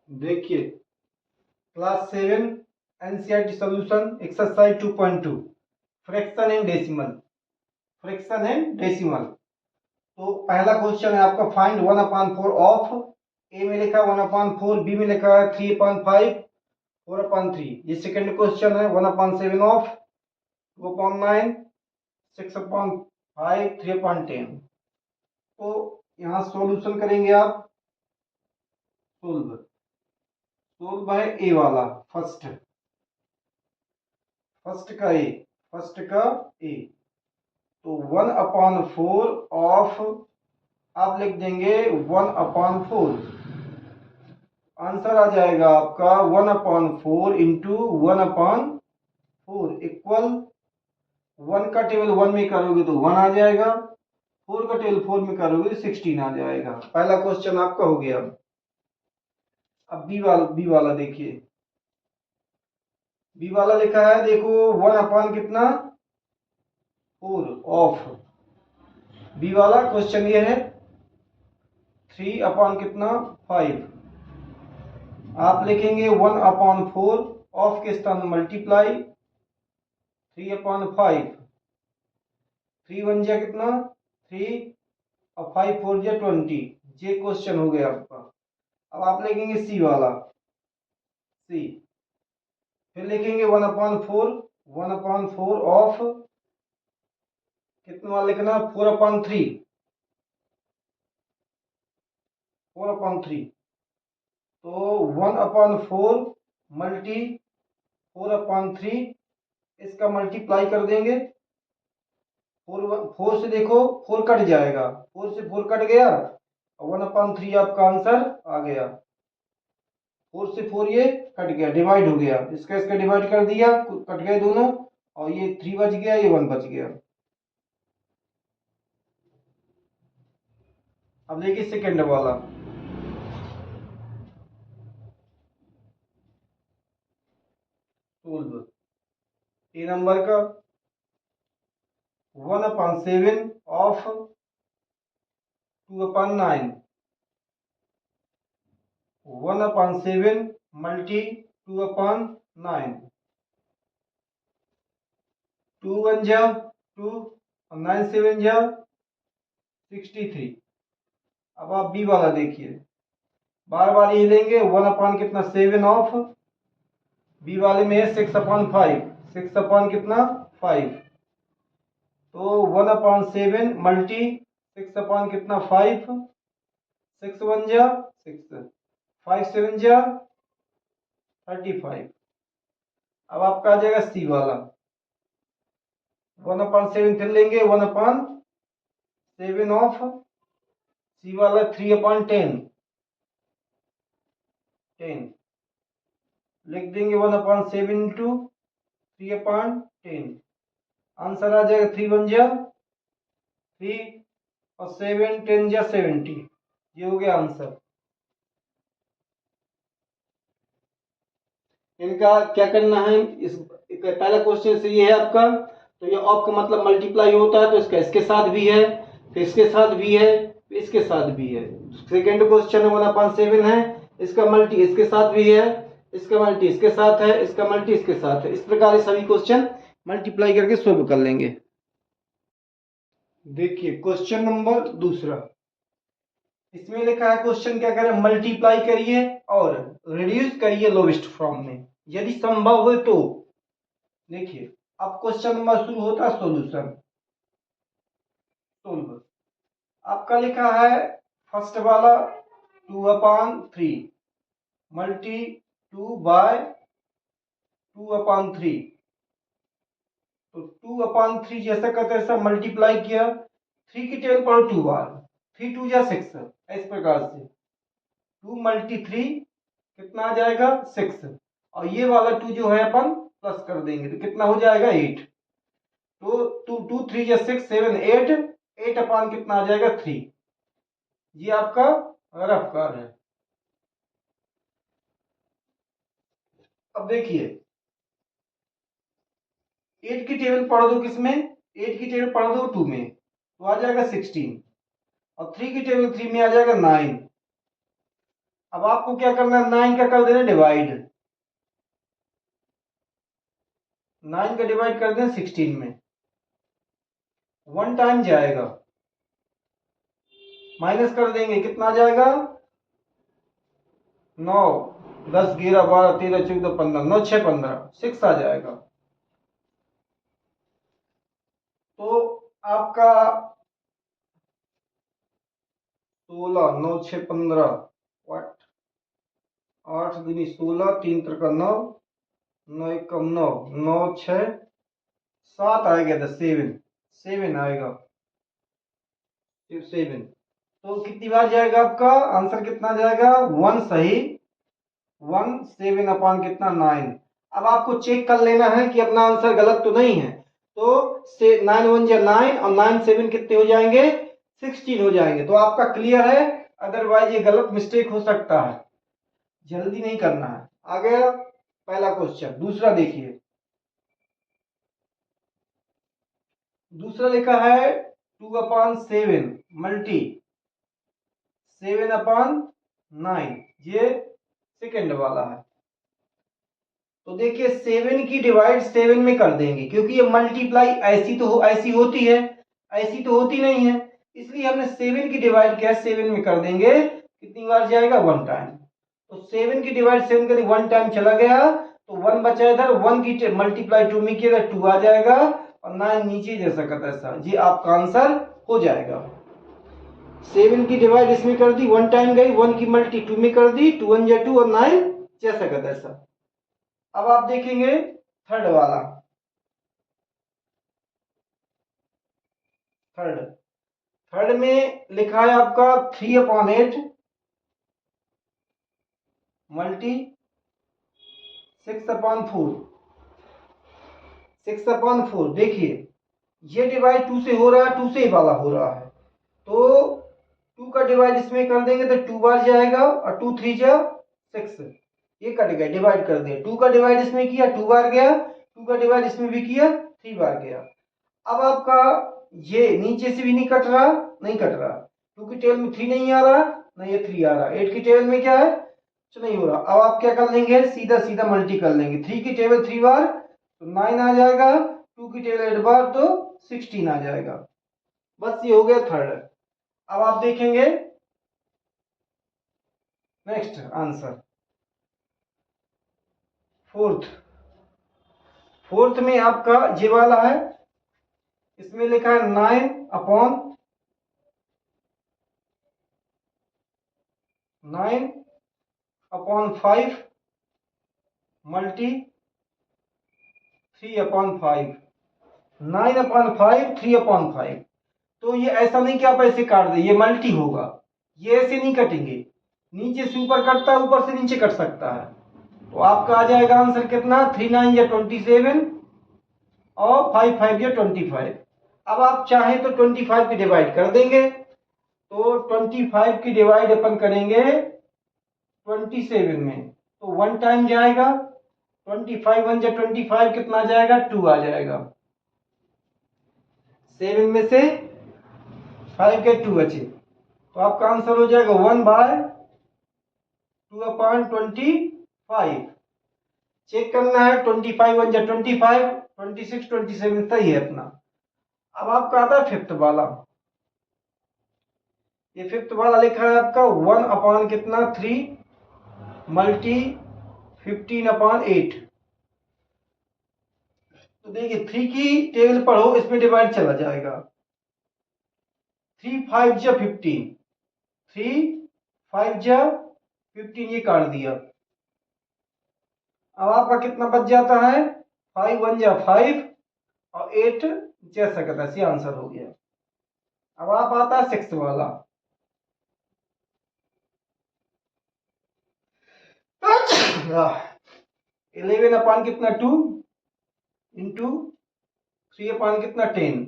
देखिए, class 7 NCERT solution exercise 2.2 fraction and decimal. Fraction and decimal. तो पहला question है आपका, फाइंड 1/4 ऑफ। ए में लिखा है 1/4, बी में लिखा है 3/5, 4/3। ये सेकंड क्वेश्चन है 1/7 ऑफ, 2/9, 6/5, 3/10। तो यहाँ सॉल्यूशन करेंगे आप। सोल्व सोल्व है ए वाला, फर्स्ट फर्स्ट का ए। तो 1/4 ऑफ, आप लिख देंगे 1/4। आंसर आ जाएगा आपका 1/4 इंटू 1/4 इक्वल 1 का टेबल 1 में करोगे तो 1 आ जाएगा, 4 का टेबल 4 में करोगे तो 16 आ जाएगा। पहला क्वेश्चन आपका हो गया। अब बी वाला देखिए। बी वाला लिखा है, देखो 1 कितना 4 ऑफ। बी वाला क्वेश्चन ये है 3 कितना 5। आप लिखेंगे 1/4 ऑफ के स्थान मल्टीप्लाई 3/5। 3 1 जा कितना 3 और 5 4 जा 20। ये क्वेश्चन हो गया आपका। अब आप लिखेंगे सी वाला, सी। फिर लिखेंगे 1/4 ऑफ कितना लिखना 4/3। 4/3 तो 1/4 मल्टी 4/3, इसका मल्टीप्लाई कर देंगे। 4 से देखो 4 कट जाएगा, 4 से 4 कट गया, 1/3 आपका आंसर आ गया। 4 से 4 ये कट गया, डिवाइड हो गया, इसका डिवाइड कर दिया, कट गए दोनों, और ये 3 बच गया, ये 1 बच गया। अब देखिए सेकेंड वाला। सोल्व ए नंबर का 1/7 ऑफ 2/9। 1/7 मल्टी 2/9। 2 1 जा 2 और 9 7 जा 63। अब आप बी वाला देखिए, बार बार ये लेंगे 1 कितना 7 ऑफ। बी वाले में है 6/5, 6 कितना 5। तो 1/7 मल्टी 6 कितना 5, 6 1 जा 6, 5 7 जा 35। अब आपका आ जाएगा सी वाला 1/7, फिर लेंगे 1/7 ऑफ। सी वाला 3/10, 10 लिख देंगे 1/7 इंटू 3/10। आंसर आ जाएगा 3 1 जा 3 और 7 10 जा 70। ये हो गया आंसर। इनका क्या करना है, इस पहला क्वेश्चन से ये है आपका। तो ये ऑफ का मतलब मल्टीप्लाई होता है, तो इसका इसके साथ भी है, फिर इसके साथ भी है, फिर इसके साथ भी है। सेकेंड क्वेश्चन 1/7 है, इसका मल्टी इसके साथ भी है, इसका मल्टी इसके साथ है, इसका मल्टी इसके साथ है। इस प्रकार सभी क्वेश्चन मल्टीप्लाई करके सोल्व कर लेंगे। देखिए क्वेश्चन नंबर दूसरा, इसमें लिखा है क्वेश्चन क्या करें, मल्टीप्लाई करिए और रिड्यूस करिए लोवेस्ट फॉर्म में यदि संभव हो तो। देखिए अब क्वेश्चन नंबर शुरू होता है सॉल्यूशन। सोल्व आपका लिखा है फर्स्ट वाला 2/3 मल्टी 2/3। तो 2/3 जैसा करते ऐसा मल्टीप्लाई किया, 3 की टेबल पर 2 बार, 3 2 जा 6। इस प्रकार से 2 मल्टी 3 कितना आ जाएगा 6, और ये वाला 2 जो है अपन प्लस कर देंगे तो कितना हो जाएगा 8। तो 2 2 3 या 6 7 8, 8 कितना आ जाएगा 3। ये आपका रफ कार है। अब देखिए 8 की टेबल पढ़ दो किसमें, 8 की टेबल पढ़ दो 2 में तो आ जाएगा 16, और 3 की टेबल 3 में आ जाएगा 9। अब आपको क्या करना है, 9 का कर देना डिवाइड, 9 का डिवाइड कर देना 16 में, 1 टाइम जाएगा, माइनस कर देंगे कितना आ जाएगा, 9 10 11 12 13 14 15, 9 6 15, 6 आ जाएगा। तो आपका 16 9 6 15, 8 दूनी 16, 3 त्रिका 9, 9 एकम 9, 9 6 7 आएगा, 7 आएगा, 7। तो कितनी बार जाएगा आपका आंसर, कितना जाएगा 1 सही, 1 7 अपान कितना 9। अब आपको चेक कर लेना है कि अपना आंसर गलत तो नहीं है, तो से 9 1 जा 9 और 9 7 कितने हो जाएंगे, 16 हो जाएंगे। तो आपका क्लियर है, अदरवाइज ये गलत मिस्टेक हो सकता है, जल्दी नहीं करना है। आ गया पहला क्वेश्चन। दूसरा देखिए, दूसरा लिखा है 2 अपान 7 मल्टी 7 अपान 9, ये सेकेंड वाला है। तो देखिए 7 की डिवाइड 7 में कर देंगे, क्योंकि ये मल्टीप्लाई ऐसी होती है, ऐसी तो होती नहीं है, इसलिए हमने 7 की डिवाइड क्या 7 में कर देंगे, कितनी बार जाएगा 1 टाइम। तो 7 की डिवाइड 7 करें 1 टाइम चला गया, तो 1 बचा इधर, 1 की मल्टीप्लाई 2 में किया 2 आ जाएगा, और 9 नीचे जैसा करता ऐसा, ये आपका आंसर हो जाएगा। 7 की डिवाइड इसमें कर दी, 1 टाइम गई, 1 की मल्टी 2 में कर दी, 2 1 जा 2 और 9 जैसा करता ऐसा। अब आप देखेंगे थर्ड वाला, थर्ड में लिखा है आपका 3 अपान 8 मल्टी 6 अपान 4, 6 अपान 4। देखिए ये डिवाइड 2 से हो रहा है, 2 से ही वाला हो रहा है, तो 2 का डिवाइड इसमें कर देंगे तो 2 बार जाएगा, और 2 3 जा 6, ये कट गया, डिवाइड कर दिया, 2 का डिवाइड इसमें किया 2 बार गया, 2 का डिवाइड इसमें भी किया 3 बार गया। अब आपका ये नीचे से भी नहीं कट रहा, नहीं कट रहा, 2 की टेबल में 3 नहीं आ रहा, नहीं ये 3 आ रहा, 8 की टेबल में क्या है कुछ नहीं हो रहा। अब आप क्या कर लेंगे, सीधा सीधा मल्टी कर लेंगे, 3 की टेबल 3 बार तो 9 आ जाएगा, 2 की टेबल 8 बार तो 16 आ जाएगा। बस ये हो गया थर्ड। अब आप देखेंगे नेक्स्ट आंसर, फोर्थ में आपका ये वाला है, इसमें लिखा है 9 upon 5 multi 3 upon 5, 9 upon 5 3 upon 5। तो ये ऐसा नहीं कि आप ऐसे काट दे, ये मल्टी होगा, ये ऐसे नहीं कटेंगे, नीचे से ऊपर कटता है, ऊपर से नीचे कट सकता है। तो आपका आ जाएगा आंसर कितना, 3 9 या 27 और 5 5 या 25। अब आप चाहें तो 25 की डिवाइड कर देंगे, तो 25 की डिवाइड अपन करेंगे 27 में, तो 1 टाइम जाएगा, 25 1 जा 25 कितना आ जाएगा 2 आ जाएगा, 7 में से 5 के 2 बचे, तो आपका आंसर हो जाएगा 1/2 अपॉन 25। चेक करना है, 25 1 जा 25, 26 27 सही है अपना। अब आपका आता है फिफ्थ वाला, ये फिफ्थ वाला लिखा है आपका 1 अपॉन कितना 3 मल्टी 15 अपॉन 8। तो देखिए 3 की टेबल पढ़ो, इसमें डिवाइड चला जाएगा, 3 5 जा 15, 3 5 जा 15, ये काट दिया। अब आपका कितना बच जाता है, 5 1 जा 5 और 8 जैसा का तैसे आंसर हो गया। अब आप आता है सिक्स वाला, 11 अपान कितना 2 इंटू 3 अपान कितना 10।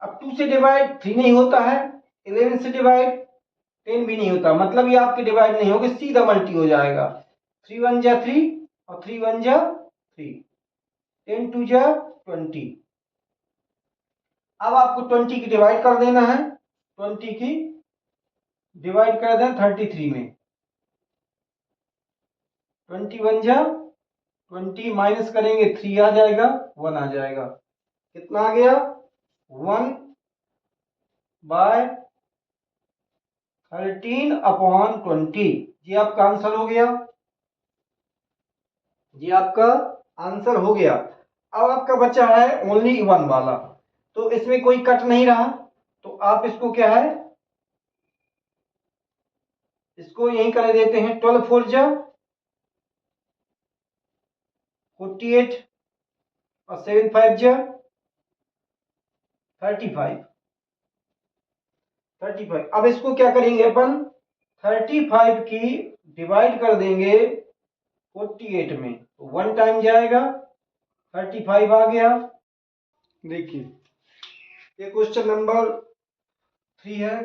अब 2 से डिवाइड 3 नहीं होता है, 11 से डिवाइड 10 भी नहीं होता, मतलब ये आपके डिवाइड नहीं होगा, सीधा मल्टी हो जाएगा, 3 1 जा 3 और 3 1 जा 3, 10 2 जा 20। अब आपको 20 की डिवाइड कर देना है, 20 की डिवाइड कर दें 33 में। 21 जा 20 माइनस करेंगे 3 आ जाएगा, 1 आ जाएगा। कितना आ गया? 1/13/20। ये आपका आंसर हो गया। ये आपका आंसर हो गया। अब आपका बचा है ओनली 1 वाला, तो इसमें कोई कट नहीं रहा, तो आप इसको क्या है, इसको यहीं कर देते हैं। 12 4 जा 48 और 7 5 जा 35। अब इसको क्या करेंगे अपन, 35 की डिवाइड कर देंगे 48 में, तो 1 टाइम जाएगा, 35 आ गया। देखिए ये क्वेश्चन नंबर 3 है।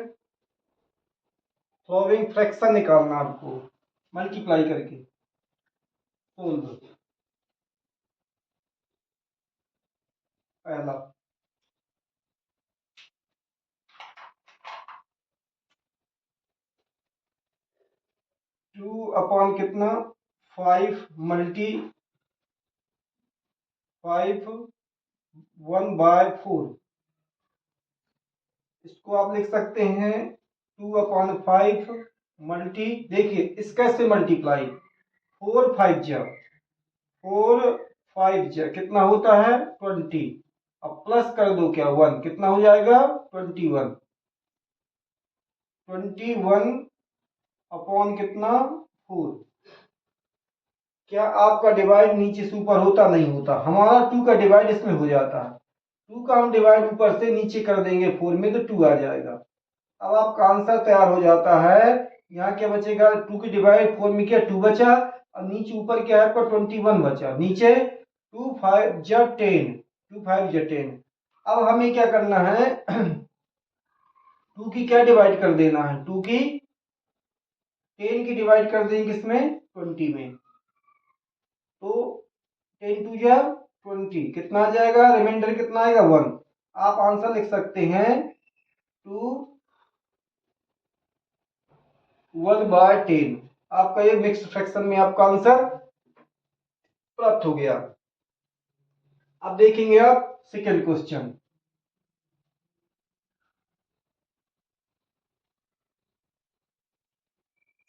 फॉलोइंग फ्रैक्शन निकालना आपको मल्टीप्लाई करके। सोल्व। पहला 2 अपॉन कितना 5 मल्टी 5 1/4। इसको आप लिख सकते हैं 2/5 मल्टी, देखिए इसका से मल्टीप्लाई 4 5 जा 4 5 जा कितना होता है 20। अब प्लस कर दो क्या 1, कितना हो जाएगा 21। 21 अपॉन कितना 4। क्या आपका डिवाइड नीचे से ऊपर होता? नहीं होता। हमारा 2 का डिवाइड इसमें हो जाता है। 2 का हम डिवाइड ऊपर से नीचे कर देंगे 4 में, तो 2 आ जाएगा। अब आपका आंसर तैयार हो जाता है। यहाँ क्या बचेगा, 2 की डिवाइड 4 में किया 2 बचा, और नीचे ऊपर क्या है आपका 21 बचा। नीचे 2 5 जा 10, 2 5 जा 10। अब हमें क्या करना है 2 की क्या डिवाइड कर देना है, 2 की 10 की डिवाइड कर देंगे किसमें 20 में, तो 10 2 जा 20 कितना आ जाएगा, रिमाइंडर कितना आएगा 1। आप आंसर लिख सकते हैं 2 1/10। आपका ये मिक्स्ड फ्रैक्शन में आपका आंसर प्राप्त हो गया। अब देखेंगे आप सेकेंड क्वेश्चन।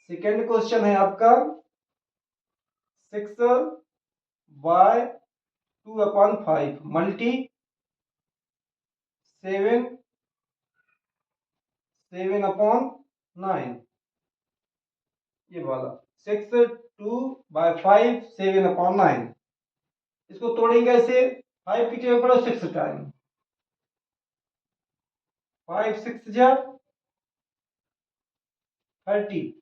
सेकेंड क्वेश्चन है आपका 6/2/5 मल्टी 7/9। ये वाला 6/2/5 7/9। इसको तोड़ेंगे ऐसे, 5 की टेबल पढ़ो 6 टाइम, 5 6 जा 30,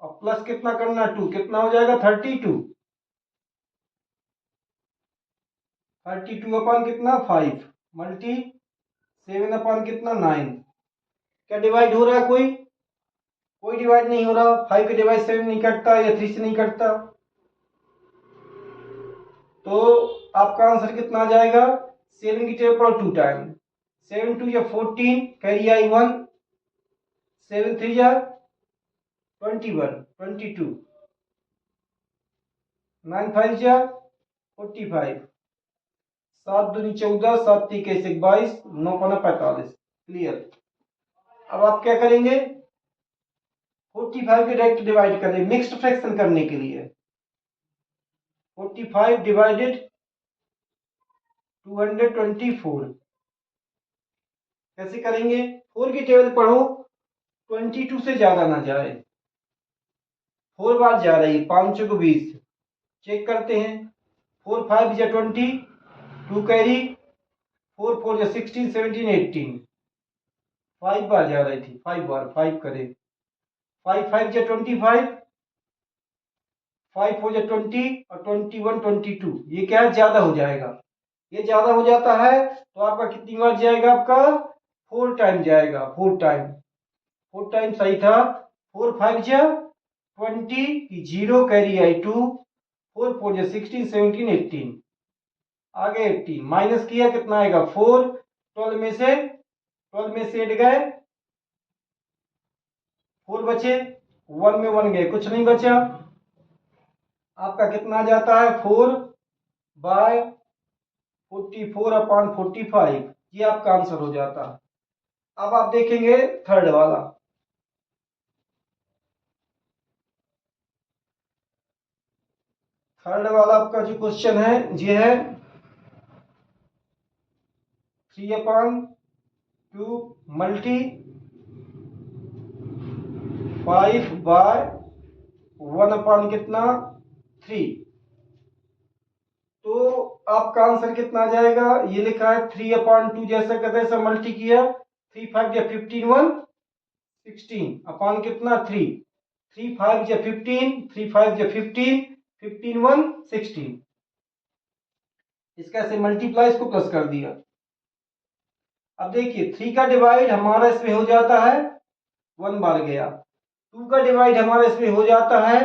और प्लस कितना करना 2, कितना हो जाएगा 32। 32 अपॉन कितना 5 मल्टी 7 अपॉन कितना 9। क्या डिवाइड हो रहा है? कोई डिवाइड नहीं हो रहा। 5 के डिवाइड 7 नहीं कटता या 3 से नहीं कटता, तो आपका आंसर कितना आ जाएगा, 7 की टेबल पर 2 टाइम, 7 2 या 14 कैरी आई 1, 7 3 या 21 22, 9 5 या 45, 7 दूनी 14, 7 3 21 22, 9 5 45। क्लियर। अब आप क्या करेंगे 45 के डायरेक्ट डिवाइड करें मिक्स्ड फ्रैक्शन करने के लिए। 45 डिवाइडेड 224। कैसे करेंगे, 4 की टेबल पढ़ो 22 से ज्यादा ना जाए, 4 बार जा रही है, 5 को 20। चेक करते हैं, 4 5 या 20, 2 कैरी, 4 4 या 16 17 18, 5 बार जा रही थी, 5 बार 5 करे, 5 5 या 25, 5 4 या 20 और 21 22। ये क्या है ज्यादा हो जाएगा, ये ज्यादा हो जाता है तो आपका कितनी बार जाएगा, आपका 4 टाइम जाएगा, 4 टाइम, 4 टाइम सही था। 4 5 जा 20, 0 कैरी आई 2, 4 4 जा 16 17 18, आगे 18 माइनस किया कितना आएगा 4, 12 में से 8 गए, 4 बचे, 1 में 1 गए, कुछ नहीं बचा। आपका कितना आ जाता है 4/44/45, ये आपका आंसर हो जाता है। अब आप देखेंगे थर्ड वाला। थर्ड वाला आपका जो क्वेश्चन है ये है 3/2 मल्टी 5/1 कितना 3। तो आपका आंसर कितना आ जाएगा, ये लिखा है 3/2, जैसा कहते हैं मल्टी किया, 3 5 या 15 1 16 अपॉन कितना 3, 3 5 या 15, 3 5 या 15, 15 1 16। इसका से मल्टीप्लाई, इसको प्लस कर दिया। अब देखिए 3 का डिवाइड हमारा इसमें हो जाता है 1 बार गया, 2 का डिवाइड हमारा इसमें हो जाता है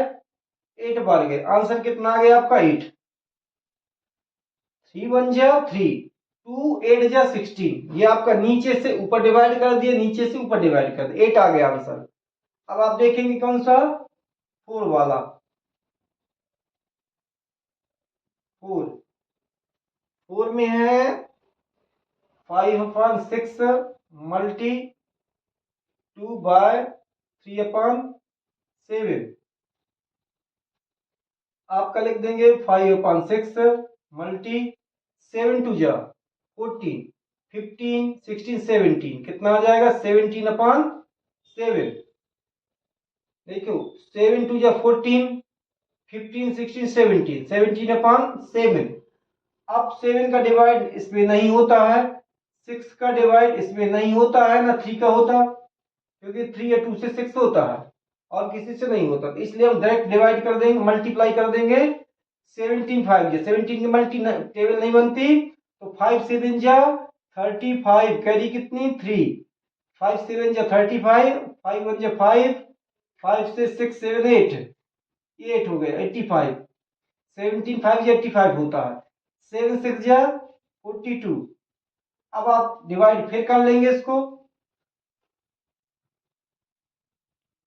8 बार गया। आंसर कितना आ गया आपका 8। 3 1 जा 3, 2 8 जा 16। ये आपका नीचे से ऊपर डिवाइड कर दिया, नीचे से ऊपर डिवाइड कर दिया, 8 आ गया आंसर। अब आप देखेंगे कौन सा 4 वाला। 4 में है 5/6 मल्टी 2/3/7। आपका लिख देंगे 5/6 मल्टी 7 2 जा 14, 15 16 17, कितना आ जाएगा 17/7। देखो 7 2 जा 14, 15 16 17, 17/7। अब 7 का डिवाइड इसमें नहीं होता है, 6 का डिवाइड इसमें नहीं होता है, ना 3 का होता, क्योंकि 3 या 2 से 6 होता है और किसी से नहीं होता। तो इसलिए हम डायरेक्ट डिवाइड कर देंगे, मल्टीप्लाई कर देंगे। 17 5 या 17 की मल्टी टेबल नहीं बनती, तो 5 7 जा 35, कैरी कितनी 3, 5 7 जा 35, 5 1 जा 5, 5 से 6 7 8, ये 8 हो गए 85। 17 5 जा 85 होता है, 7 6 जा 42। अब आप डिवाइड फिर कर लेंगे इसको,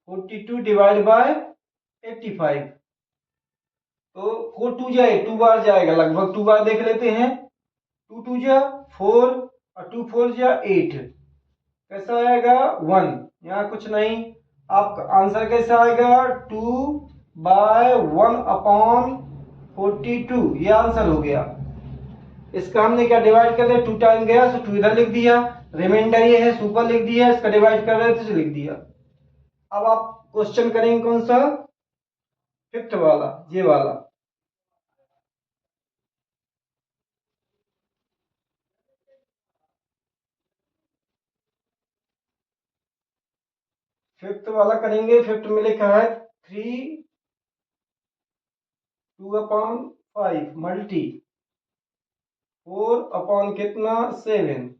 42 डिवाइड बाय 85। तो 4 2 जा 2 बार जाएगा, लगभग 2 बार देख लेते हैं। 2 2 जा 4 और 2 4 जा 8, कैसा आएगा 1, यहाँ कुछ नहीं। आपका आंसर कैसा आएगा 2/1/42, ये आंसर हो गया। इसका हमने क्या डिवाइड कर दिया, 2 टाइम गया तो 2 इधर लिख दिया, रिमाइंडर ये है सुपर लिख दिया, इसका डिवाइड कर रहे थे तो लिख दिया। अब आप क्वेश्चन करेंगे कौन सा, फिफ्थ वाला, ये वाला। फिफ्थ वाला करेंगे। फिफ्थ में लिखा है 3/2/5 मल्टी 4 कितना 7,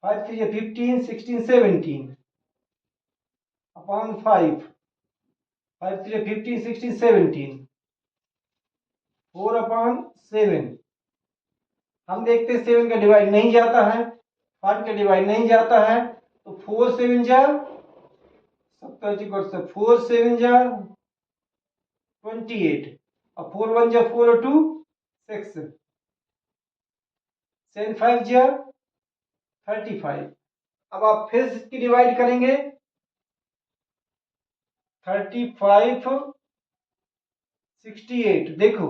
5 3 15 16 17 अपॉन 5, 5 3 15 16 17, 4/7। हम देखते हैं 7 का डिवाइड नहीं जाता है, 5 का डिवाइड नहीं जाता है, तो 4 7 जा 70, 4 7 जा 28 और 4 1 जा 4 और 2 6, 7 5 जा 35। अब आप फिर इसकी डिवाइड करेंगे, 35 68। देखो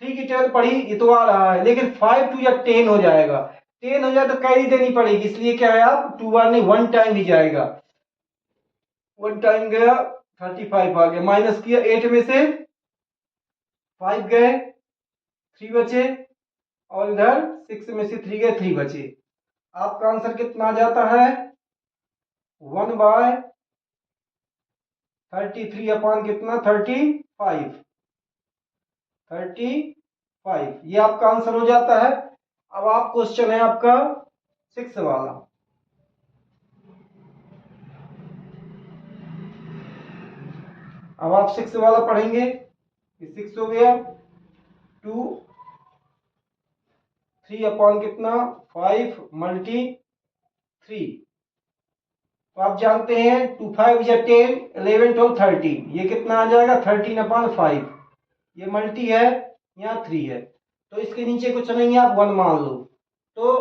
3 की टेबल पढ़ी, ये तो आ रहा है, लेकिन 5 2 या 10 हो जाएगा, 10 हो जाए तो कैरी देनी पड़ेगी, इसलिए क्या है आप 2 बार नहीं 1 टाइम ही जाएगा। 1 टाइम गया 35 आ गया, माइनस किया 8 में से 5 गए 3 बचे, और इधर 6 में से 3 गए 3 बचे। आपका आंसर कितना आ जाता है 1/33 कितना 35, 35, ये आपका आंसर हो जाता है। अब आप क्वेश्चन है आपका 6 वाला। अब आप 6 वाला पढ़ेंगे, 6 हो गया 2 3 कितना 5 मल्टी 3 तो आप जानते हैं 2 5 या 10, 11 12 13, ये कितना आ जाएगा 13/5। ये मल्टी है, यहाँ 3 है, तो इसके नीचे कुछ नहीं है, आप 1 मान लो। तो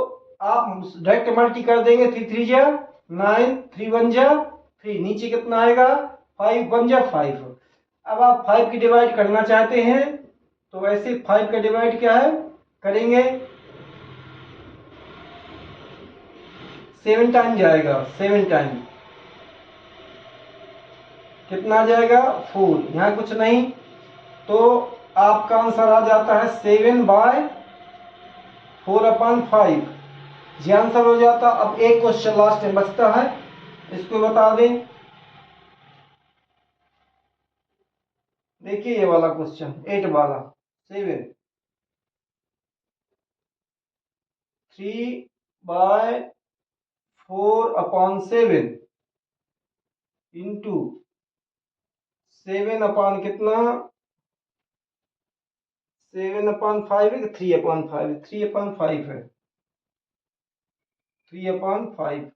आप डायरेक्ट मल्टी कर देंगे, 3 3 जा 9, 3 1 जा 3, नीचे कितना आएगा 5 1 जा 5। अब आप 5 की डिवाइड करना चाहते हैं तो वैसे 5 का डिवाइड क्या है करेंगे, 7 टाइम जाएगा, 7 टाइम कितना आ जाएगा 4, यहाँ कुछ नहीं, तो आपका आंसर आ जाता है 7/4/5, ये आंसर हो जाता। अब एक क्वेश्चन लास्ट में बचता है, इसको बता दें। देखिए ये वाला क्वेश्चन 8 वाला, 7 3/4/7 इंटू 7 अपान कितना 7/5 है कि 3/5, 3/5 है, 3/5।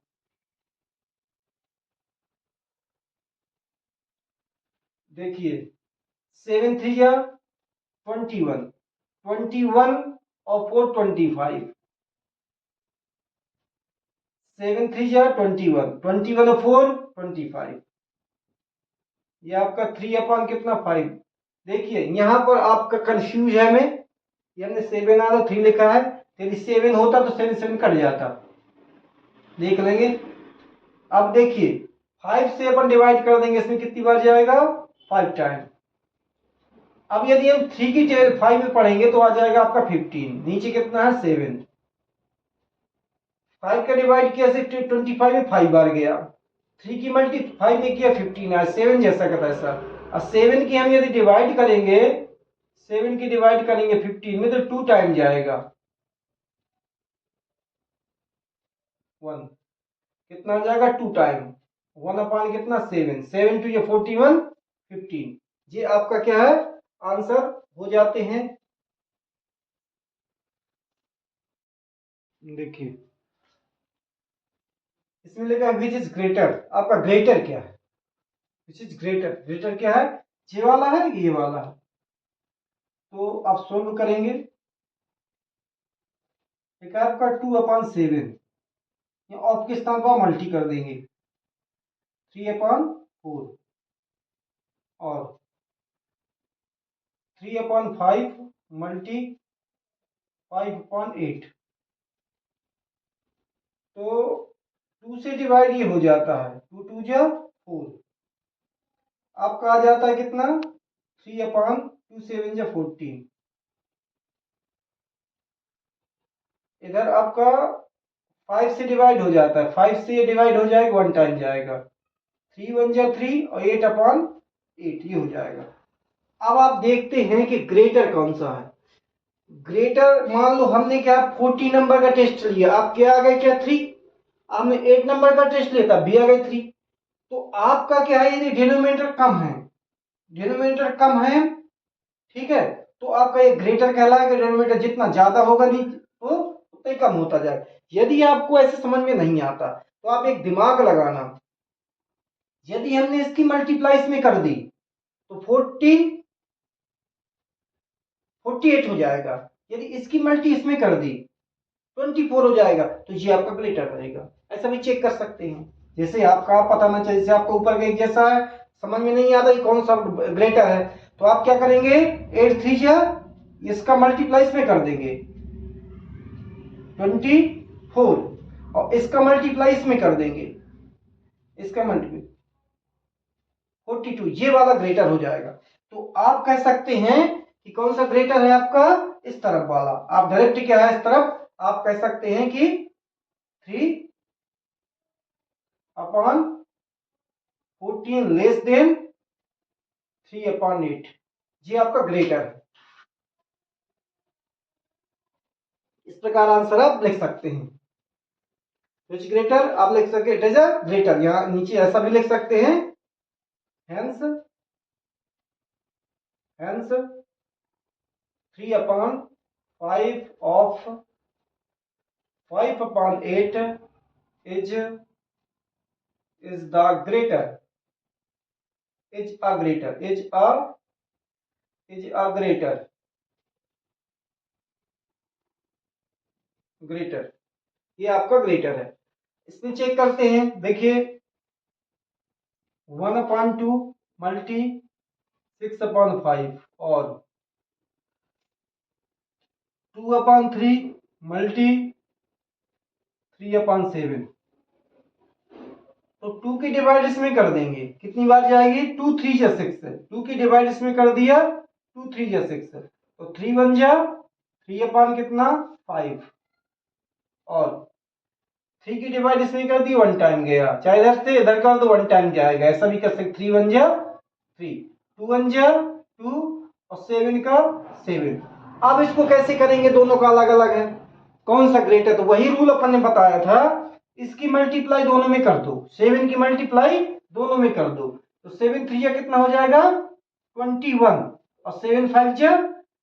देखिए 7 3 या 21, 21 और 4 25, 7 3 या 21, 21 और 4 25, ये आपका 3 कितना 5। देखिए यहाँ पर आपका कंफ्यूज है, में ये हमने 7 आ तो 3 लिखा है, यदि 7 होता तो 7 7 कट जाता, देख लेंगे। अब देखिए 5 से अपन डिवाइड कर देंगे, इसमें कितनी बार जाएगा 5 टाइम। अब यदि हम 3 की जगह 5 में पढ़ेंगे तो आ जाएगा आपका 15, नीचे कितना है 7, 5 का डिवाइड किया 25 में 5 बार गया, 3 की मल्टी 5 में किया 15 है, 7 जैसा का तैसा। अब 7 की हम यदि डिवाइड करेंगे, 7 की डिवाइड करेंगे 15 में तो 2 टाइम जाएगा, 1 कितना आ जाएगा 2 टाइम, 1 कितना 7, 7 2 ये 41 15, ये आपका क्या है आंसर हो जाते हैं। देखिए इसमें लिखा है विच इज ग्रेटर, आपका ग्रेटर क्या है, विच इज ग्रेटर, ग्रेटर क्या है, ये वाला है ये वाला है, तो आप सोल्व करेंगे। एक है आपका 2/7, या ऑफ के स्थान पर मल्टी कर देंगे 3/4 और 3/5 मल्टी 5/8, तो 2 से डिवाइड ये हो जाता है, 2 2 जा 4, आपका आ जाता है कितना 3/2 7 जा 14, इधर आपका 5 से डिवाइड हो जाता है, 5 से ये डिवाइड हो जाएगा 1 टाइम जाएगा, 3 1 जा 3 और 8/8 ये हो जाएगा। अब आप देखते हैं कि ग्रेटर कौन सा है। ग्रेटर मान लो हमने क्या 40 नंबर का टेस्ट लिया, आप क्या आ गए क्या 3, आपने 8 नंबर का टेस्ट लिया तब भी आ गए 3, तो आपका क्या है यदि डिनोमिनेटर कम है, डिनोमिनेटर कम है, ठीक है, तो आपका ये ग्रेटर कहलाएगा। डिनोमिनेटर जितना ज्यादा होगा नहीं तो उतना ही कम होता जाएगा। यदि आपको ऐसे समझ में नहीं आता तो आप एक दिमाग लगाना, यदि हमने इसकी मल्टीप्लाई इसमें कर दी तो 48 हो जाएगा, यदि इसकी मल्टी इसमें कर दी 24 हो जाएगा, तो ये आपका ग्रेटर रहेगा। ऐसा भी चेक कर सकते हैं, जैसे आपका पता ना चले, जैसे आपको ऊपर का एक जैसा है समझ में नहीं आता कि कौन सा ग्रेटर है, तो आप क्या करेंगे 8 3 जा इसका मल्टीप्लाई इसमें कर देंगे 24 और इसका मल्टीप्लाई इसमें कर देंगे, इसका मल्टीप्लाई 42, ये वाला ग्रेटर हो जाएगा। तो आप कह सकते हैं कि कौन सा ग्रेटर है आपका इस तरफ वाला, आप डायरेक्ट क्या है इस तरफ आप कह सकते हैं कि 3/14 लेस देन 3/8, ये आपका ग्रेटर है। इस प्रकार आंसर आप लिख सकते हैं, विच ग्रेटर आप लिख सकते, इट इज अ ग्रेटर, यहां नीचे ऐसा भी लिख सकते हैं, hence hence 3/5 of 5/8 is is the greater, is a greater, is a greater, greater, ये आपका ग्रेटर है। इसमें चेक करते हैं, देखिए 1/2 मल्टी 6/5 और 2/3 मल्टी 3/7। तो 2 की डिवाइड इसमें कर देंगे, कितनी बार जाएगी, 2 3 जा 6 है, 2 की डिवाइड इसमें कर दिया, 2 3 जा 6 है, तो 3 1 जा 3 कितना 5 और 3 की डिवाइड इसमें कर दी, 1 टाइम गया, चाहे इधर से इधर कर दो 1 टाइम जाएगा, ऐसा भी कर सकते। 3 1 जा 3, 2 1 जा 2 और 7 का 7। अब इसको कैसे करेंगे, दोनों का अलग अलग है, कौन सा ग्रेटर, तो वही रूल अपन ने बताया था, इसकी मल्टीप्लाई दोनों में कर दो, 7 की मल्टीप्लाई दोनों में कर दो, तो 7 3 जा कितना हो जाएगा 21 और 7 5 जा,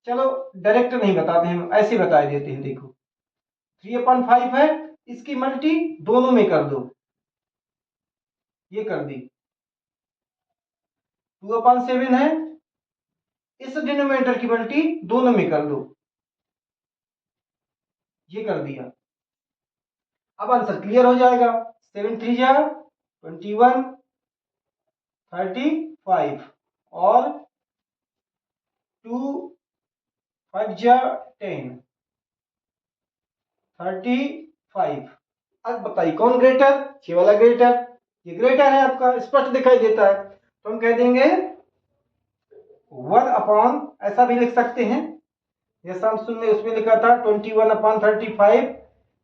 चलो डायरेक्ट नहीं बताते हम, ऐसे बता देते हैं, देखो 3/5 है, इसकी मल्टी दोनों में कर दो, ये कर दी, 2/7 है, इस डिनोमिनेटर की मल्टी दोनों में कर दो, ये कर दिया। अब आंसर क्लियर हो जाएगा, 7 3 जा 21 35 और 2 5 जा 10 35। अब बताइए कौन ग्रेटर, ये वाला ग्रेटर, ये ग्रेटर है आपका, स्पष्ट दिखाई देता है, तो हम कह देंगे 1 ऐसा भी लिख सकते हैं, जैसा हम सुनने उसमें लिखा था 21/35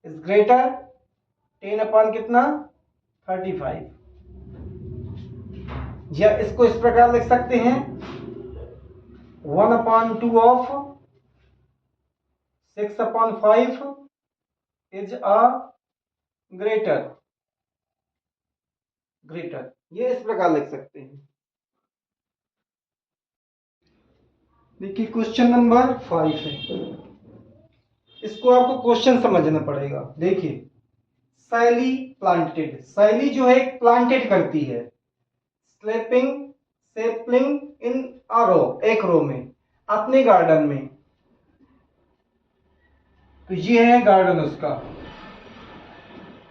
इज ग्रेटर 10 कितना 35, या इसको इस प्रकार लिख सकते हैं 1/2 of 6/5 is a greater, greater, ये इस प्रकार लिख सकते हैं। देखिए क्वेश्चन नंबर 5 है, इसको आपको क्वेश्चन समझना पड़ेगा। देखिए शैली प्लांटेड, शैली जो है प्लांटेड करती है, स्लैपिंग सेपलिंग इन अ रो, एक रो में अपने गार्डन में, तो ये है गार्डन उसका,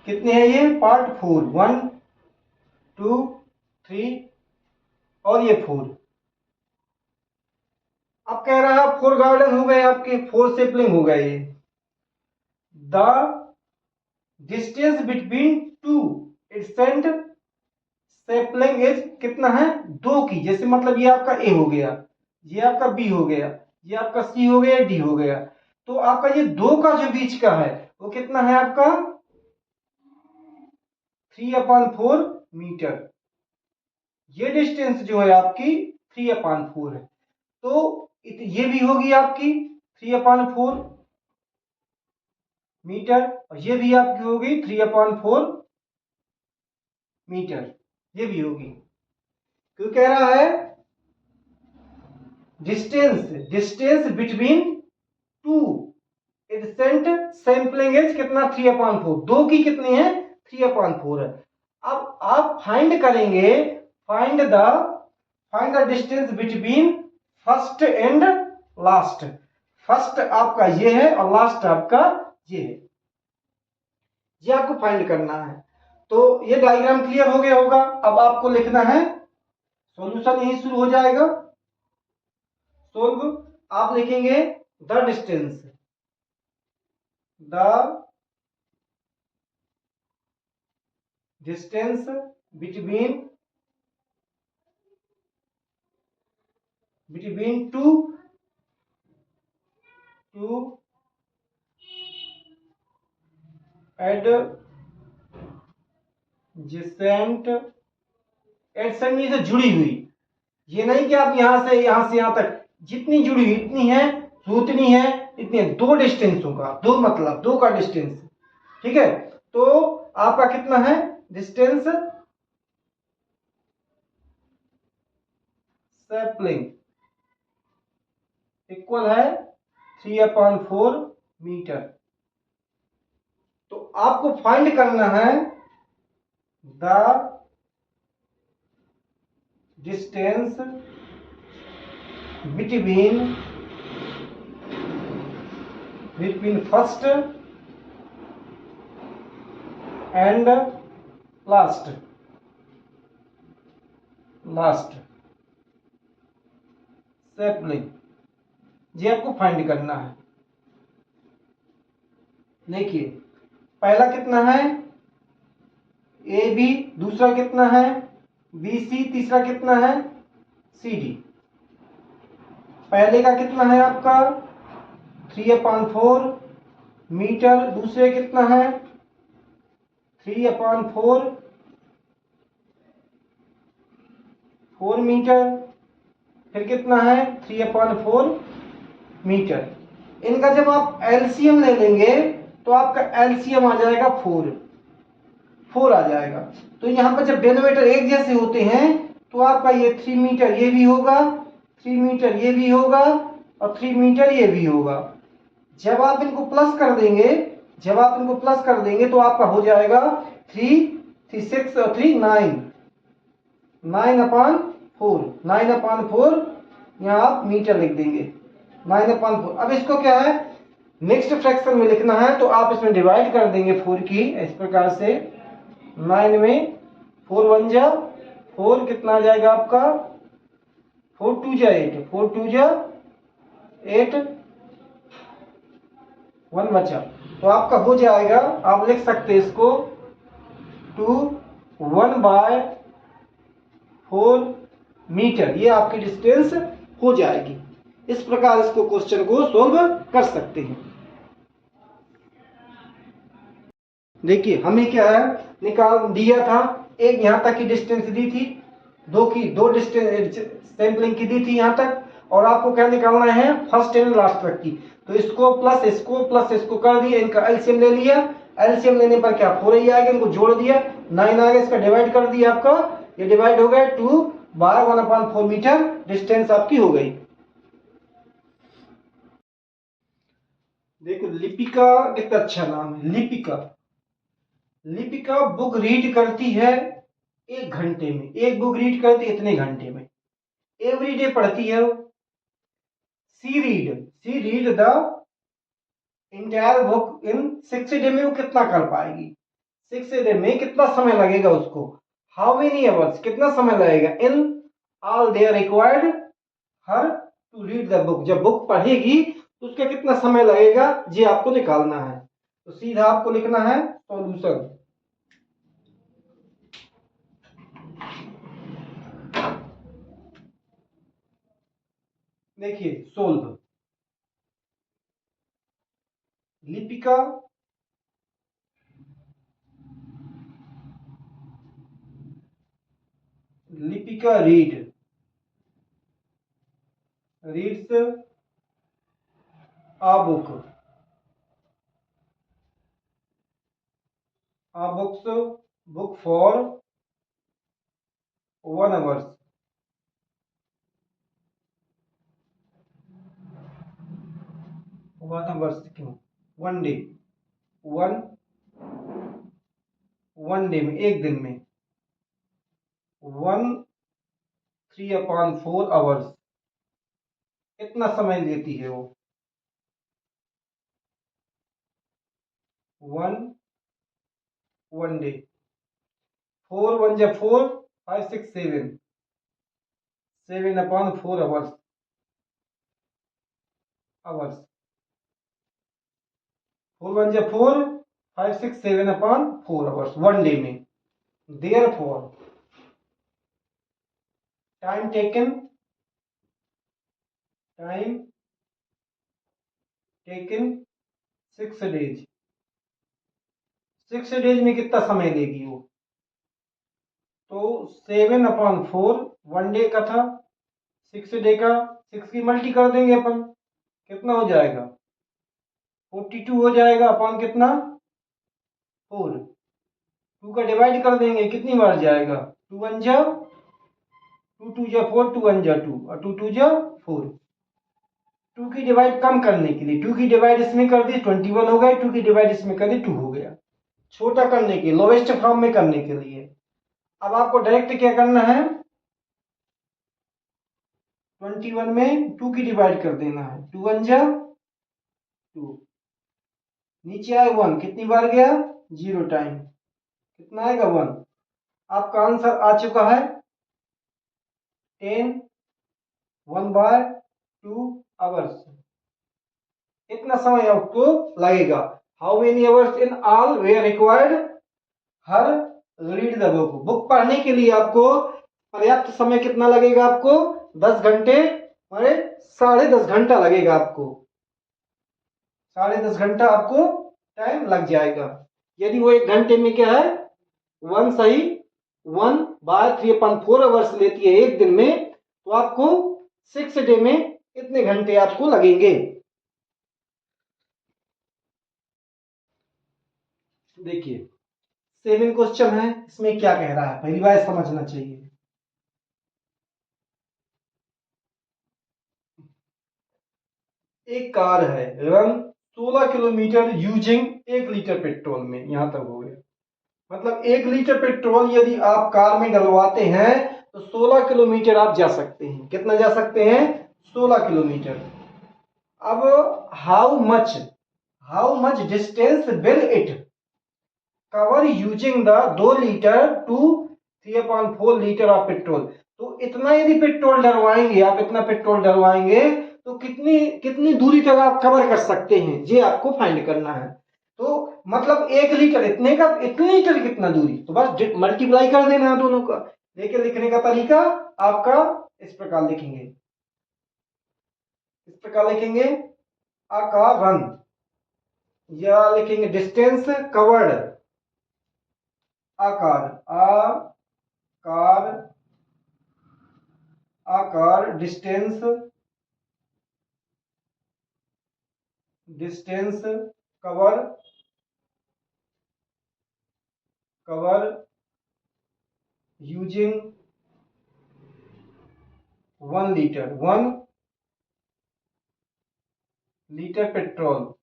कितने हैं ये, पार्ट 4 1 2 3 और ये 4। अब कह रहा है 4 गार्डन हो गए आपके, 4 सेपलिंग हो गए, ये the distance between 2 AdSense sapling is कितना है 2 की, जैसे मतलब ये आपका ए हो गया, ये आपका बी हो गया, ये आपका सी हो गया, डी हो गया, तो आपका ये 2 का जो बीच का है वो कितना है आपका 3/4 मीटर, ये डिस्टेंस जो है आपकी 3/4 है, तो ये भी होगी आपकी 3/4 मीटर और ये भी आपकी होगी 3/4 मीटर, ये भी होगी, क्यों कह रहा है distance between 2 adjacent sampling edge कितना 3/4, 2 की कितनी है 3/4 है। अब आप फाइंड करेंगे, find the distance between first and last, first आपका ये है और लास्ट आपका ये है, ये आपको फाइंड करना है। तो ये डायग्राम क्लियर हो गया होगा, अब आपको लिखना है, सॉल्यूशन यही शुरू हो जाएगा, सोल्व आप लिखेंगे the distance between 2 adjacent, adjacent से जुड़ी हुई, ये नहीं कि आप यहां से यहां तक जितनी जुड़ी हुई इतनी है, उतनी है, इतनी है, 2 डिस्टेंस होगा, 2 मतलब 2 का डिस्टेंस, ठीक है, तो आपका कितना है डिस्टेंस सैपलिंग इक्वल है 3/4 मीटर। तो आपको फाइंड करना है the distance between first and last sapling, ये आपको फाइंड करना है। देखिए पहला कितना है ए बी, दूसरा कितना है बी सी, तीसरा कितना है सी डी। पहले का कितना है आपका 3/4 मीटर, दूसरे कितना है 3/4 4 मीटर, फिर कितना है 3/4 मीटर। इनका जब आप एलसीएम ले लेंगे तो आपका एलसीएम आ जाएगा 4 आ जाएगा। तो यहाँ पर जब डेनोमिनेटर एक जैसे होते हैं तो आपका ये 3 मीटर ये भी होगा, 3 मीटर ये भी होगा और 3 मीटर ये भी होगा। जब आप इनको प्लस कर देंगे तो आपका हो जाएगा 3 6 और 3 9/4 यहाँ आप मीटर लिख देंगे 9/4। अब इसको क्या है नेक्स्ट फ्रैक्शन में लिखना है तो आप इसमें डिवाइड कर देंगे 4 की इस प्रकार से 9 में 4 1 जा 4 कितना आ जाएगा आपका 4 2 जा 8 4 2 जा 8 1 बचा। तो आपका हो जाएगा, आप लिख सकते हैं इसको 2 1/4 मीटर, ये आपकी डिस्टेंस हो जाएगी। इस प्रकार इसको क्वेश्चन को सॉल्व कर सकते हैं। देखिए हमें क्या है निकाल दिया था, एक यहाँ तक की डिस्टेंस दी थी, दो डिस्टेंस सैंपलिंग की दी थी यहाँ तक, और आपको क्या निकालना है फर्स्ट एंड लास्ट तक की। तो इसको प्लस इसको कर दिया, इनका एलसीएम ले लिया, एलसीएम लेने पर क्या 4 ही आएगा, इनको जोड़ दिया 9 आ गया, इसका डिवाइड कर दिया, आपका ये डिवाइड हो गया 2/1/4 मीटर डिस्टेंस आपकी हो गई। देखो लिपिका कितना अच्छा नाम है, लिपिका बुक रीड करती है 1 घंटे में, एक बुक रीड करती है इतने घंटे में, एवरी डे पढ़ती है। She read the entire book in 6 day में, वो कितना कर पाएगी 6 डे में, कितना समय लगेगा उसको, हाउ मेनी आवर्स कितना समय लगेगा, in all they required her to read the book, जब बुक पढ़ेगी तो उसका कितना समय लगेगा, ये आपको निकालना है। तो सीधा आपको लिखना है सॉल्यूशन। देखिए solve, Lipika reads a book for 1 hour, क्यों 1 डे, 1 डे में, एक दिन में 3/4 आवर्स, कितना समय लेती है वो 1 डे। 4 1 जा 4 5 6 7/4 आवर्स 4 1 जा 4 5 6 7/4 आवर्स 1 डे में। Therefore time taken 6 days, 6 days में कितना समय लेगी वो, तो 7/4 1 डे का था, 6 डे का 6 की मल्टी कर देंगे अपन, कितना हो जाएगा 42 हो जाएगा, अपन कितना 4, 2 का डिवाइड कर देंगे, कितनी बार जाएगा 2 1 जा 2 2 जा 4 2 1 जा 2 और 2 2 जा 4। 2 की डिवाइड कम करने के लिए 2 की डिवाइड इसमें कर दी 21 हो गए, 2 की डिवाइड इसमें कर दी 2 हो गया, छोटा करने के लोवेस्ट फॉर्म में करने के लिए। अब आपको डायरेक्ट क्या करना है, 21 में 2 की डिवाइड कर देना है, 2 1 जा 2, नीचे आए 1, कितनी बार गया 0 टाइम, कितना आएगा 1। आपका आंसर आ चुका है 10 1/2 आवर्स। इतना समय आपको लगेगा। How many hours in all way required, her read the book, book पढ़ने के लिए आपको पर्याप्त समय कितना लगेगा, आपको 10 घंटे, अरे 10.5 घंटा लगेगा आपको, 10.5 घंटा आपको टाइम लग जाएगा। यदि वो 1 घंटे में क्या है 1/3/4 आवर्स लेती है एक दिन में, तो आपको 6 डे में इतने घंटे आपको लगेंगे। देखिए 7 क्वेश्चन है, इसमें क्या कह रहा है पहली बार समझना चाहिए। एक कार है, run 16 kilometre using 1 litre petrol में, यहां तक हो गया। मतलब 1 लीटर पेट्रोल यदि आप कार में डलवाते हैं तो 16 किलोमीटर आप जा सकते हैं। कितना जा सकते हैं 16 किलोमीटर। अब how much distance will it cover using the 2 litre to 3/4 litre of petrol. तो इतना यदि पेट्रोल डलवाएंगे आप, इतना पेट्रोल डलवाएंगे तो कितनी कितनी दूरी तक आप कवर कर सकते हैं, ये आपको फाइंड करना है। तो मतलब 1 लीटर इतने का, इतने लीटर कितना दूरी, तो बस मल्टीप्लाई कर देना है दोनों का। लेकिन लिखने का तरीका आपका इस प्रकार लिखेंगे, इस प्रकार लिखेंगे आ का रन, या लिखेंगे डिस्टेंस कवर्ड, आकार distance cover using 1 litre petrol,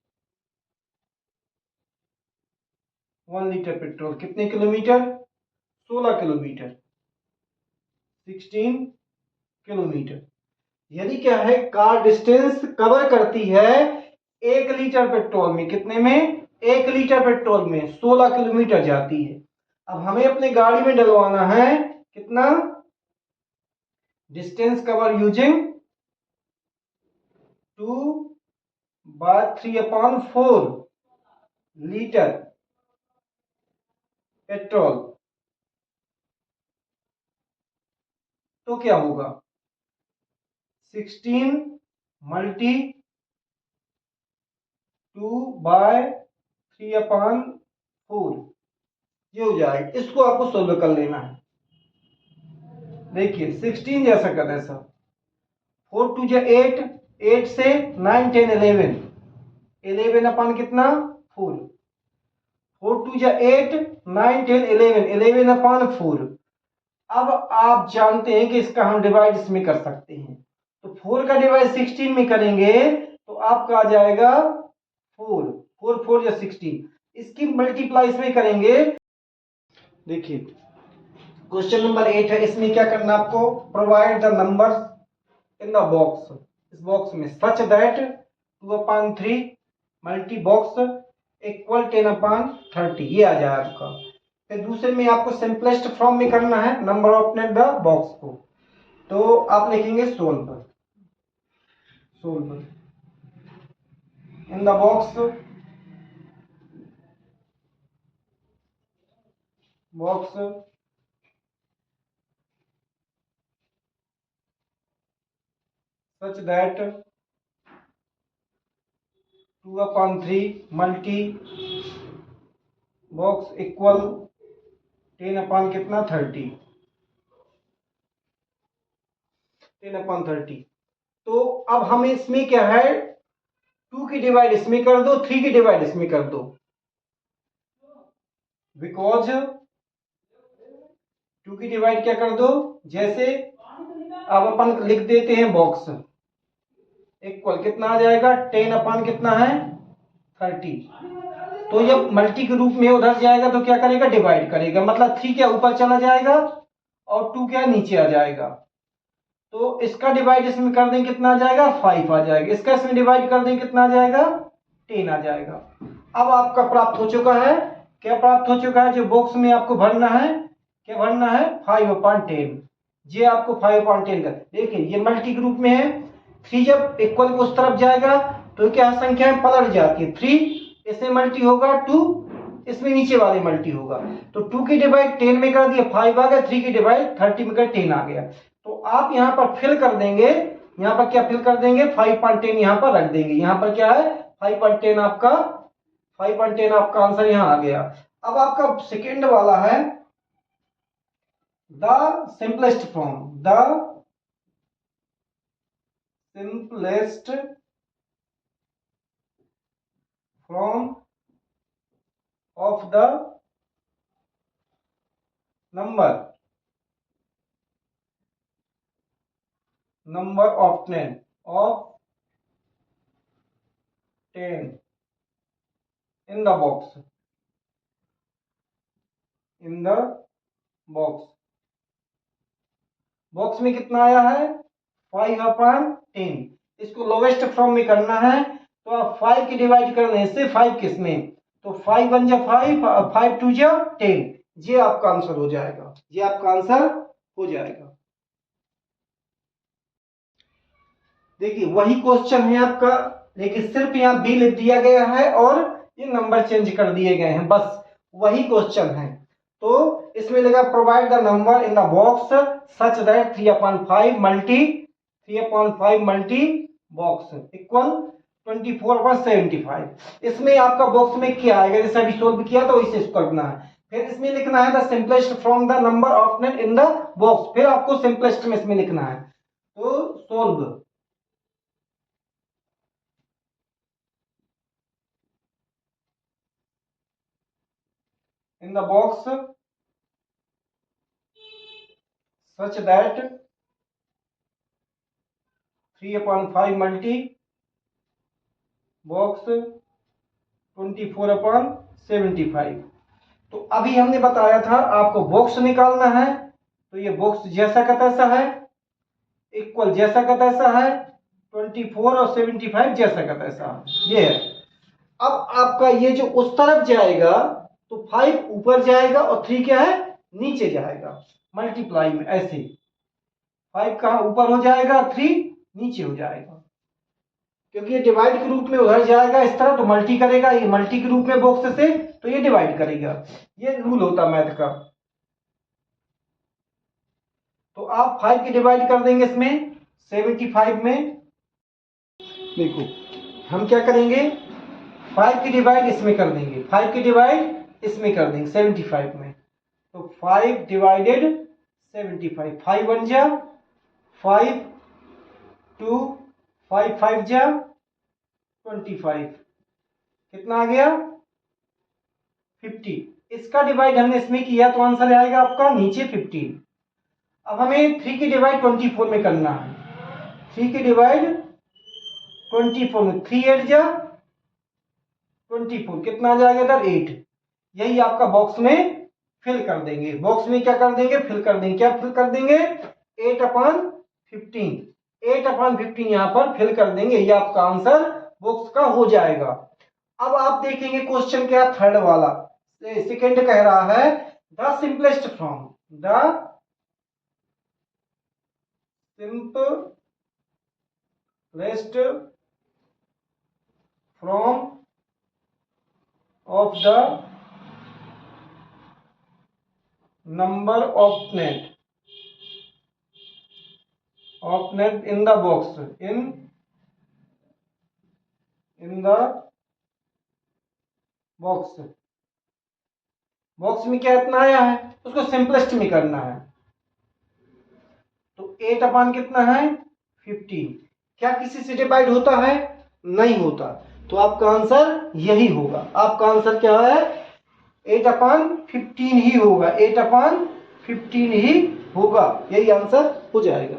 1 litre petrol कितने किलोमीटर 16 किलोमीटर, 16 किलोमीटर। यदि क्या है कार डिस्टेंस कवर करती है 1 लीटर पेट्रोल में, कितने में 1 लीटर पेट्रोल में 16 किलोमीटर जाती है। अब हमें अपने गाड़ी में डलवाना है कितना, distance cover using 2/3/4 litre petrol. तो क्या होगा 16 मल्टी 2/3/4, ये हो जाएगा। इसको आपको सोल्व कर लेना है। देखिए 16 जैसा कर ऐसा, 4 2 जा 8, 8 से 9 10 11, 11 अपन कितना 4, 4 2 जा 8, 9 10 11, 11 अपन 4। अब आप जानते हैं कि इसका हम डिवाइड इसमें कर सकते हैं, तो 4 का डिवाइड 16 में करेंगे तो आपका आ जाएगा 4, 4 4 या 16। इसकी मल्टीप्लाई इसमें करेंगे। देखिए क्वेश्चन नंबर 8 है, इसमें क्या करना आपको, provide the numbers in the box, इस बॉक्स में such that 2/3 multi box equal 10/30, ये आ जाए आपका। फिर दूसरे में आपको सिंपलेस्ट फॉर्म में करना है नंबर ऑफ द बॉक्स को, तो आप लिखेंगे solve in the box such that 2/3 multi box equal 10/30, 10/30। तो अब हमें इसमें क्या है 2 की डिवाइड इसमें कर दो, 3 की डिवाइड इसमें कर दो, बिकॉज 2 की डिवाइड क्या कर दो, जैसे अब अपन लिख देते हैं बॉक्स इक्वल कितना आ जाएगा 10 कितना है 30। तो जब मल्टी के रूप में उधर जाएगा तो क्या करेगा डिवाइड करेगा, मतलब 3 क्या ऊपर चला जाएगा और 2 क्या नीचे आ जाएगा। तो इसका डिवाइड इसमें कर देंगे कितना आ जाएगा 5 आ जाएगा, इसका इसमें डिवाइड कर देंगे कितना आ जाएगा 10 आ जाएगा। अब आपका प्राप्त हो चुका है, क्या प्राप्त हो चुका है, जो बॉक्स में आपको भरना है, क्या भरना है 5/10। ये आपको 5/10 का, देखिए ये मल्टी ग्रुप में है, 3 जब इक्वल उस तरफ जाएगा तो क्या संख्या है पलट जाती है, 3 इसमें मल्टी होगा, 2 इसमें नीचे वाले मल्टी होगा, तो 2 की डिवाइड 10 में कर दिया 5 आ गया, 3 की डिवाइड 30 में कर 10 आ गया। तो आप यहाँ पर फिल कर देंगे, यहाँ पर क्या फिल कर देंगे 5/10 यहाँ पर रख देंगे, यहाँ पर क्या है 5/10 आपका 5/10 आपका आंसर यहाँ आ गया। अब आपका सेकेंड वाला है the simplest form, the simplest form of the number of 10 in the box, box में कितना आया है 5/10। इसको लोवेस्ट फॉर्म में करना है तो आप 5 की डिवाइड कर दें इससे 5 किस में, तो 5 1 जा 5, 5 2 जा 10, ये आपका आंसर हो जाएगा, ये आपका आंसर हो जाएगा। देखिए वही क्वेश्चन है आपका, लेकिन सिर्फ यहाँ बी लिख दिया गया है और ये नंबर चेंज कर दिए गए हैं, बस वही क्वेश्चन है। तो इसमें लगा provide the number in the box such that 3/5 multi box equal 24/75। इसमें आपका बॉक्स में क्या आएगा, जैसे अभी सोल्व किया तो इसे करना है, फिर इसमें लिखना है the simplest from the number of net in the box, फिर आपको सिंपलेस्ट में इसमें लिखना है। तो solve in the box such that 3/5 multi box 24/75। तो अभी हमने बताया था आपको बॉक्स निकालना है, तो ये बॉक्स जैसा का तैसा है, इक्वल जैसा का तैसा है, 24 और 75 जैसा का तैसा ये है। अब आपका ये जो उस तरफ जाएगा तो 5 ऊपर जाएगा और 3 क्या है नीचे जाएगा, मल्टीप्लाई में ऐसे 5 कहाँ ऊपर हो जाएगा 3 नीचे हो जाएगा, क्योंकि ये डिवाइड के रूप में उधर जाएगा इस तरह तो मल्टी करेगा, ये मल्टी के रूप में बॉक्स से तो ये डिवाइड करेगा, ये रूल होता मैथ का। तो आप 5 की डिवाइड कर देंगे इसमें 75 में, देखो हम क्या करेंगे 5 की डिवाइड इसमें कर देंगे, 5 की डिवाइड इसमें कर देंगे 75 में, तो 5 डिवाइडेड 75, 5 1 जा 5, 2 5 5 जा 25, कितना आ गया 50। इसका डिवाइड हमने इसमें किया तो आंसर आएगा आपका नीचे 15। अब हमें 3 की डिवाइड 24 में करना है, 3 की डिवाइड 24 में 3 8 जा 24, कितना आ जाएगा इधर 8, यही आपका बॉक्स में फिल कर देंगे, बॉक्स में क्या कर देंगे फिल कर देंगे, क्या फिल कर देंगे 8/15, 8/15 यहां पर फिल कर देंगे, ये आपका आंसर बॉक्स का हो जाएगा। अब आप देखेंगे क्वेश्चन क्या थर्ड वाला, सेकंड कह रहा है the simplest from, the simplest from of the number of net in the box, in the box, box में क्या इतना आया है उसको सिंपलेस्ट में करना है, तो 8 कितना है 15, क्या किसी से डिवाइड होता है नहीं होता, तो आपका आंसर यही होगा, आपका आंसर क्या है 8/15 ही होगा, 8/15 ही होगा, यही आंसर हो जाएगा।